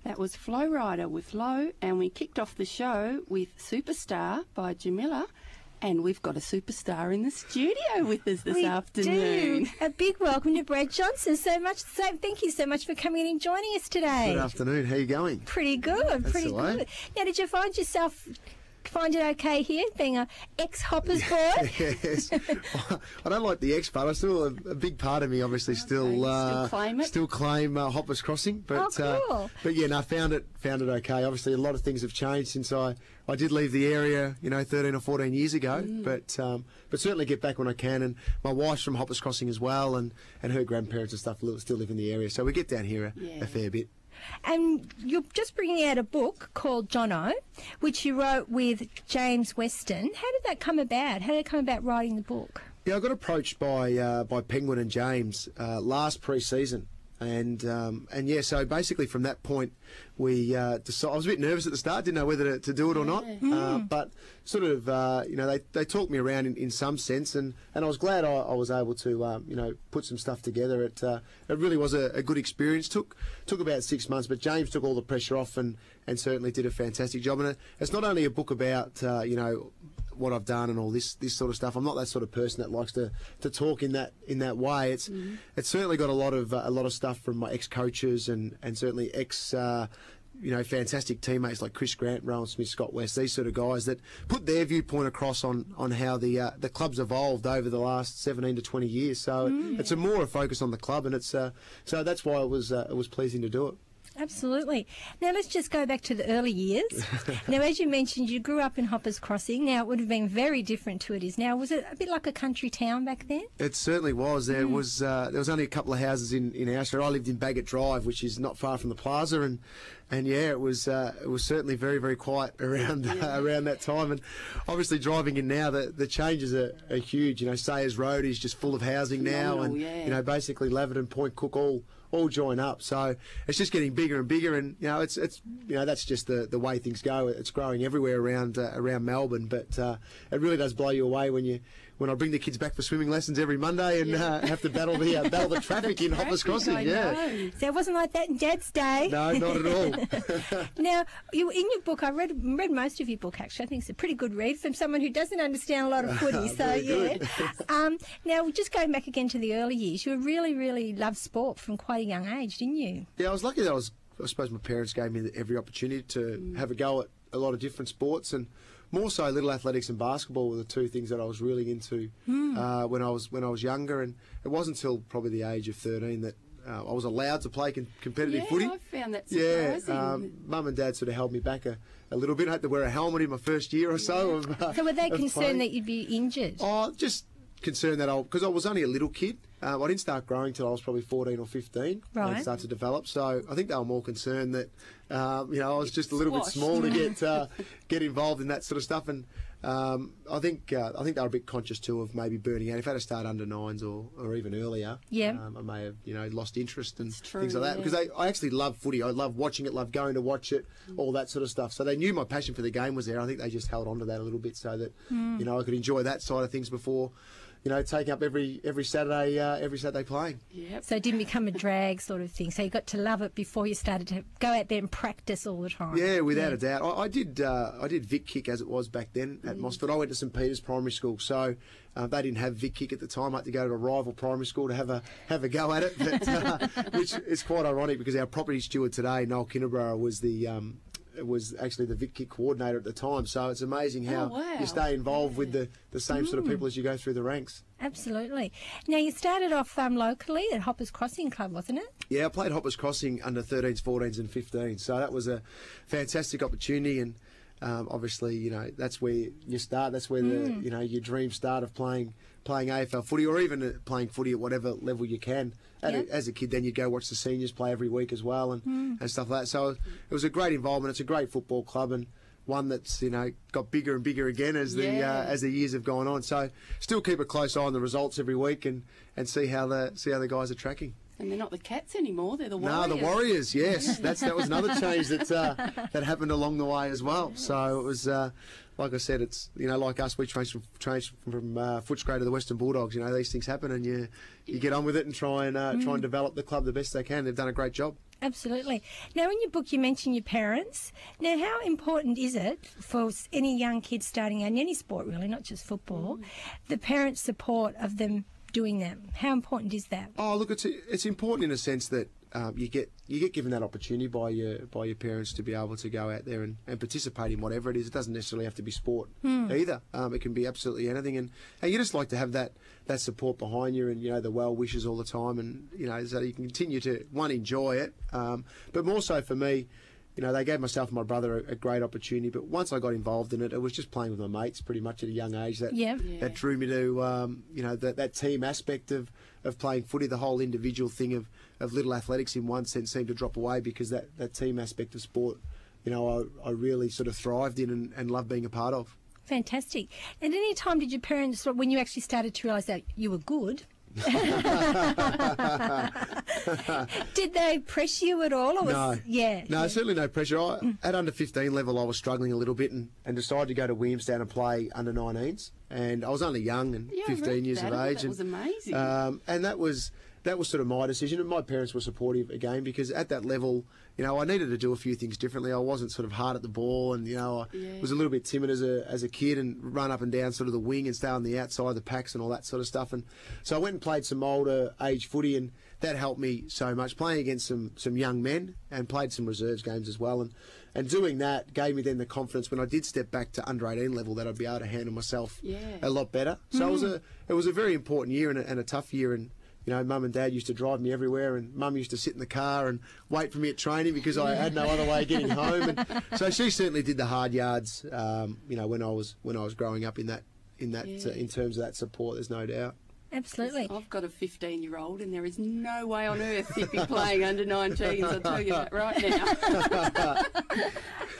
That was Flow Rider with Low, and we kicked off the show with Superstar by Jamila. And we've got a superstar in the studio with us this afternoon. Do. A big welcome to Brad Johnson. Thank you so much for coming in and joining us today. Good afternoon. How are you going? Pretty good. That's pretty all right. good. Now, did you find it okay here, being a ex-Hoppers boy? Yes. I don't like the ex part. I still a big part of me, obviously, still claim Hoppers Crossing. But cool. But yeah, no, found it okay. Obviously, a lot of things have changed since I did leave the area, 13 or 14 years ago. But certainly get back when I can. And my wife's from Hoppers Crossing as well, and her grandparents and stuff still live in the area, so we get down here a fair bit. And you're just bringing out a book called Johnno, which you wrote with James Weston. How did that come about? How did it come about writing the book? Yeah, I got approached by Penguin and James last pre-season. And yeah, so basically from that point, we decided. I was a bit nervous at the start, didn't know whether to do it or not. But sort of, they talked me around in some sense, and I was glad I was able to, put some stuff together. It really was a good experience. Took about 6 months, but James took all the pressure off and certainly did a fantastic job. And it's not only a book about, what I've done and all this sort of stuff. I'm not that sort of person that likes to talk in that way. It's certainly got a lot of stuff from my ex-coaches and certainly fantastic teammates like Chris Grant, Rowan Smith, Scott West, these sort of guys that put their viewpoint across on how the club's evolved over the last 17 to 20 years. So it's more a focus on the club, and it's so that's why it was pleasing to do it. Absolutely. Now, let's just go back to the early years. Now, as you mentioned, you grew up in Hoppers Crossing. Now, it would have been very different to it is now. Was it a bit like a country town back then? It certainly was. There was only a couple of houses in our street. I lived in Baggett Drive, which is not far from the plaza, and yeah, it was certainly very, very quiet around around that time. And obviously, driving in now, the changes are huge. Sayers Road is just full of housing now, and basically Laverton, Point Cook, all join up. So it's just getting bigger and bigger, and it's that's just the way things go. It's growing everywhere around Melbourne, but it really does blow you away when I bring the kids back for swimming lessons every Monday and have to battle the traffic in Hoppers Crossing. So it wasn't like that in Dad's day. No, not at all. Now, in your book, I read most of your book actually. I think it's a pretty good read from someone who doesn't understand a lot of footy. So yeah. Now, just going back again to the early years, you really, really loved sport from quite a young age, didn't you? Yeah, I was lucky that I suppose my parents gave me every opportunity to have a go at a lot of different sports, and more so little athletics and basketball were the two things that I was really into when I was younger. And it wasn't until probably the age of 13 that I was allowed to play competitive footy. I found that surprising. Yeah, Mum and Dad sort of held me back a little bit. I had to wear a helmet in my first year or so. So were they concerned that you'd be injured? Oh, just concerned that because I was only a little kid. I didn't start growing till I was probably 14 or 15 and start to develop. So I think they were more concerned that I was just a little bit small to get involved in that sort of stuff. And I think they were a bit conscious too of maybe burning out. If I had to start under nines or even earlier, I may have lost interest and things like that. Because I actually love footy. I love watching it, love going to watch it, all that sort of stuff. So they knew my passion for the game was there. I think they just held on to that a little bit so that I could enjoy that side of things before taking up every Saturday playing. Yep. So it didn't become a drag sort of thing. So you got to love it before you started to go out there and practice all the time. Yeah, without a doubt. I did Vic Kick as it was back then at Mossford. I went to St Peter's Primary School, so they didn't have Vic Kick at the time. I had to go to a rival primary school to have a go at it, but, which is quite ironic because our property steward today, Noel Kinnerborough, was actually the Vic Kick coordinator at the time. So it's amazing how you stay involved with the same sort of people as you go through the ranks. Absolutely. Now, you started off locally at Hoppers Crossing Club, wasn't it? Yeah, I played Hoppers Crossing under 13s, 14s and 15s. So that was a fantastic opportunity, and obviously, that's where you start. That's where your dreams start of playing AFL footy, or even playing footy at whatever level you can. As a kid, then you'd go watch the seniors play every week as well, and stuff like that. So it was a great involvement. It's a great football club, and one that's got bigger and bigger again as the years have gone on. So still keep a close eye on the results every week and see how the guys are tracking. And they're not the Cats anymore; they're the Warriors. No, the Warriors. Yes, that was another change that happened along the way as well. So it was. Like I said, it's like us, we changed from Footscray to the Western Bulldogs. These things happen, and you get on with it and try and develop the club the best they can. They've done a great job. Absolutely. Now, in your book, you mention your parents. Now, how important is it for any young kids starting out in any sport, really, not just football, the parents' support of them doing that? How important is that? Oh, look, it's important in a sense that you get given that opportunity by your parents to be able to go out there and participate in whatever it is. It doesn't necessarily have to be sport either. It can be absolutely anything, and you just like to have that support behind you, and the well wishes all the time, and so you can continue to enjoy it. But more so for me, they gave myself and my brother a great opportunity. But once I got involved in it, it was just playing with my mates pretty much at a young age that drew me to that team aspect of playing footy. The whole individual thing of little athletics in one sense seemed to drop away because that team aspect of sport, I really sort of thrived in and loved being a part of. Fantastic. And any time did your parents, when you actually started to realise that you were good, did they press you at all? Or No, certainly no pressure. At under 15 level, I was struggling a little bit and decided to go to Williamstown and play under 19s. And I was only young and 15 years of age. That was amazing. And that was sort of my decision. And my parents were supportive again because at that level, I needed to do a few things differently. I wasn't sort of hard at the ball, and I was a little bit timid as a kid and run up and down sort of the wing and stay on the outside of the packs and all that sort of stuff. And so I went and played some older age footy, and that helped me so much, playing against some young men, and played some reserves games as well. And doing that gave me then the confidence when I did step back to under 18 level that I'd be able to handle myself a lot better. So it was a very important year and a tough year. And Mum and Dad used to drive me everywhere, and Mum used to sit in the car and wait for me at training because I had no other way of getting home. And so she certainly did the hard yards, when I was growing up in terms of that support. There's no doubt. Absolutely. I've got a 15-year-old, and there is no way on earth he'd be playing under 19s. I'll tell you that right now.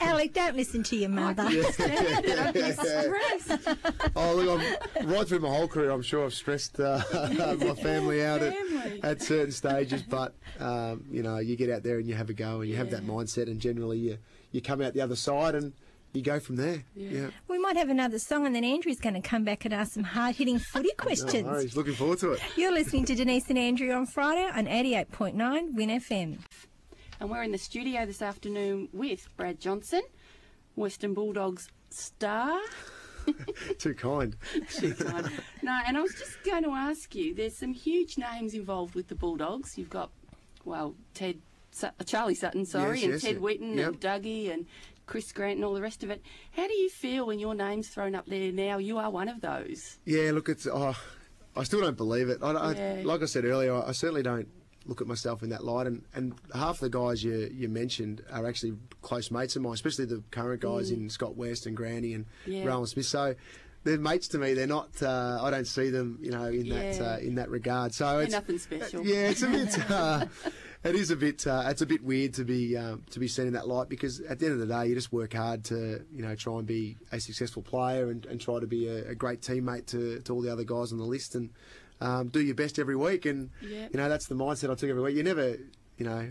Alec, don't listen to your mother. I'd be stressed. Oh, look, I'm right through my whole career. I'm sure I've stressed my family out at certain stages, but you get out there and you have a go, and you have that mindset, and generally you come out the other side and you go from there. Yeah. We might have another song, and then Andrew's going to come back and ask some hard-hitting footy questions. No worries. Looking forward to it. You're listening to Denise and Andrew on Friday on 88.9 Win FM. And we're in the studio this afternoon with Brad Johnson, Western Bulldogs star. Too kind. Too kind. No, and I was just going to ask you, there's some huge names involved with the Bulldogs. You've got, Charlie Sutton, Ted Whitten and Dougie and Chris Grant and all the rest of it. How do you feel when your name's thrown up there now? You are one of those. Yeah, look, I still don't believe it. Like I said earlier, I certainly don't look at myself in that light. And half the guys you mentioned are actually close mates of mine, especially the current guys in Scott West and Granny and Rowan Smith. So they're mates to me. They're not. I don't see them, in that regard. So they're nothing special. Yeah, it's a bit. It is a bit. It's a bit weird to be seen in that light, because at the end of the day, you just work hard to try and be a successful player and try to be a great teammate to all the other guys on the list, and do your best every week. And that's the mindset I took every week. You never.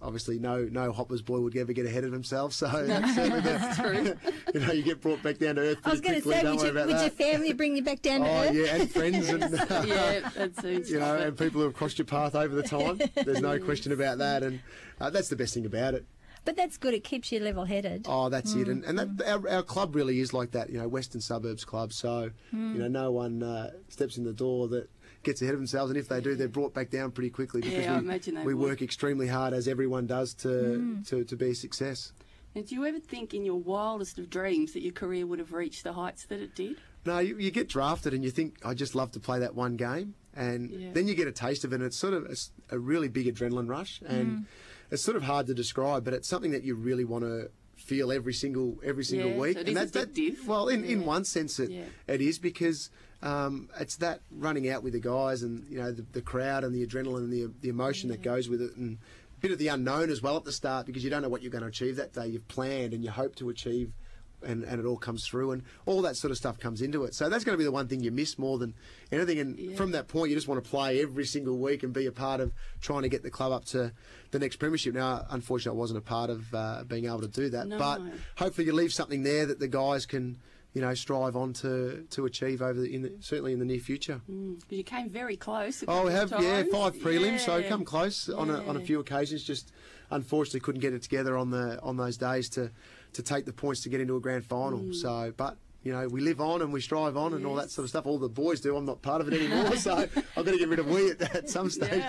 Obviously no Hopper's boy would ever get ahead of himself, so that's true. You get brought back down to earth pretty quickly. I was going to say, would your family bring you back down to earth? Oh, yeah, and friends and, that seems and people who have crossed your path over the time. There's no question about that, and that's the best thing about it. But that's good. It keeps you level-headed. Oh, that's it. And that, our club really is like that, Western Suburbs club. So, no one steps in the door that gets ahead of themselves, and if they do, they're brought back down pretty quickly, because we work extremely hard, as everyone does, to be a success. And do you ever think in your wildest of dreams that your career would have reached the heights that it did? No, you get drafted and you think, I just love to play that one game, and then you get a taste of it, and it's sort of a really big adrenaline rush, and it's sort of hard to describe, but it's something that you really want to feel every single week. So it is addictive. Well, in one sense it is, because it's that running out with the guys, and the crowd and the adrenaline and the emotion that goes with it, and a bit of the unknown as well at the start, because you don't know what you're going to achieve that day. You've planned and you hope to achieve, and it all comes through, and all that sort of stuff comes into it. So that's going to be the one thing you miss more than anything. And from that point, you just want to play every single week and be a part of trying to get the club up to the next premiership. Now, unfortunately, I wasn't a part of being able to do that, but hopefully you leave something there that the guys can strive on to achieve certainly in the near future. But you came very close. We have, 5 prelims, Yeah. so come close on a few occasions. Just unfortunately couldn't get it together on those days to take the points to get into a grand final. So, but you know, we live on and we strive on and all that sort of stuff. All the boys do. I'm not part of it anymore, so I've got to get rid of we at some stage.